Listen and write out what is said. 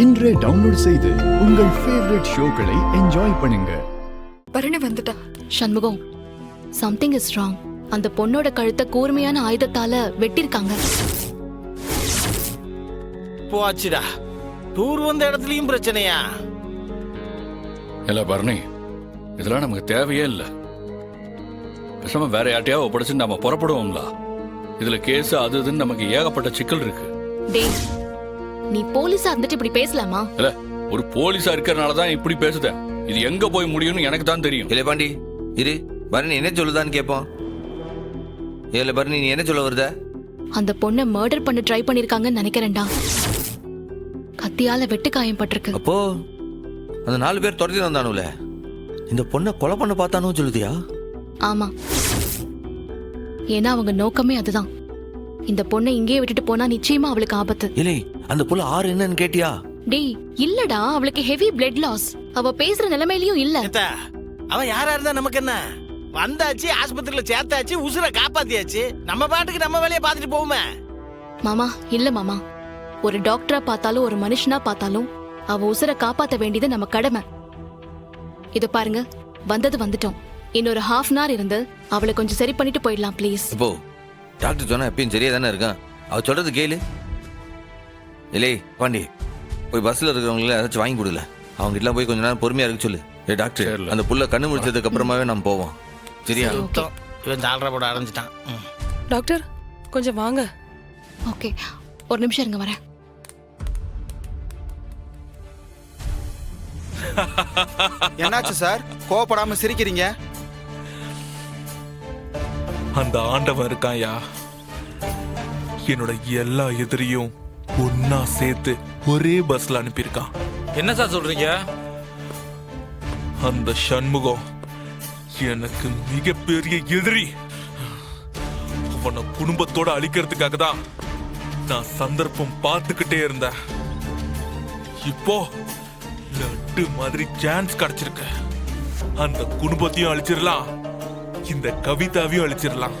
இன்றே டவுன்லோட் செய்து உங்கள் ஃபேவரட் ஷோக்களை என்ஜாய் பண்ணுங்க. பரணி வந்துட்டா. Shanmugam, something is wrong. அந்த பொண்ணோட கழுத்தை கூர்மையான ஆயுதத்தால வெட்டிருக்காங்க. போச்சுடா, டூர் வந்த இடத்துலயும் பிரச்சனையா? இல்ல பரணி, இதெல்லாம் நமக்கு தேவையே இல்லை. பேசாம வேற யார்ட்டையாவது ஒப்படைச்சு நம்ம புறப்படுவோம்ல. இதுல கேஸ் அது இதுன்னு நமக்கு ஏகப்பட்ட சிக்கல் இருக்கு. டேய், நீ போலீஸா இருந்துட்டு இப்படி பேசலாமா? இல்ல, ஒரு போலீஸா இருக்கறனாலதான் இப்படி பேசுதேன். இது எங்க போய் முடியும்னு எனக்கு தான் தெரியும். இல்ல பாண்டி, இரு பரணி என்ன சொல்லுதான்னு கேட்போம். இல்ல பரணி, நீ என்ன சொல்ல வருத? அந்த பொண்ணை மர்டர் பண்ண ட்ரை பண்ணிருக்காங்கன்னு நினைக்கிறேன்டா. கத்தியால வெட்டு காயம் பட்டிருக்கு. அப்போ அந்த 4 பேர் துரத்தி வந்தானுல, இந்த பொண்ணை கொலை பண்ண பார்த்தானு சொல்லுதியா? ஆமா, ஏன்னா அவங்க நோக்கமே அதுதான். இந்த பொண்ணை இங்கேயே விட்டுட்டு போனா நிச்சயமா அவளுக்கு ஆபத்து. இல்லை, அந்த புள்ள 6 என்னன்னு கேட்டியா? டேய் இல்லடா, அவளுக்கு ஹெவி பிளட் லாஸ். அவ பேசுற நிலைமையிலயும் இல்ல. அவன் யாரா இருந்தா நமக்கு என்ன? வந்தாச்சு, ஆஸ்பத்திரியில சேர்த்தாச்சு, உசுரை காப்பாத்தியாச்சு. நம்ம பாட்டுக்கு நம்ம வேலையை பார்த்துட்டு போவோமே. மாமா இல்ல மாமா, ஒரு டாக்டரா பார்த்தாலும் ஒரு மனுஷனா பார்த்தாலும் அவ உசுரை காப்பாத்த வேண்டியது நம்ம கடமை. இது பாருங்க, வந்தது வந்துட்டோம். இன்னொரு ½ hour இருந்து அவளை கொஞ்சம் சரி பண்ணிட்டு போயிடலாம் ப்ளீஸ். இப்போ டாக்டர் சொன்னா எப்பயும் சரியா தானே இருக்கான். அவ சொல்றது கேளு. இல்லை பாண்டி, போய் பஸ்ல இருக்கிறவங்கள ஏதாச்சும் வாங்கி கொடுல. அவங்க கிட்ட போய் கொஞ்ச நேரம் பொறுமையா இருக்கு சொல்லு. டாக்டர், அந்த புள்ள கண்ணு முடிச்சதுக்கு அப்புறமாவே நம்ம போவோம். சரியா? இவன் 4:30 போட ஆரம்பிச்சிட்டான். டாக்டர் கொஞ்சம் வாங்க. ஓகே, ஒரு நிமிஷம் இருங்க, வரேன். என்னாச்சு சார், கோவப்படாம சிரிக்கிறீங்க? அந்த ஆண்டவன் இருக்காயா, என்னோட எல்லா எதிரியும் ஒன்னா சேர்த்து ஒரே பஸ்ல அனுப்பியிருக்கான். என்ன சார் சொல்றீங்க? அந்த சண்முகம் எனக்கு மிகப்பெரிய எதிரி. அவனை குடும்பத்தோட அழிக்கிறதுக்காக தான் நான் சந்தர்ப்பம் பார்த்துக்கிட்டே இருந்தேன். இப்போ லட்டு மாதிரி சான்ஸ் கிடைச்சிருக்கு. அந்த குடும்பத்தையும் அழிச்சிடலாம், இந்த கவிதாவையும் அழிச்சிடலாம்.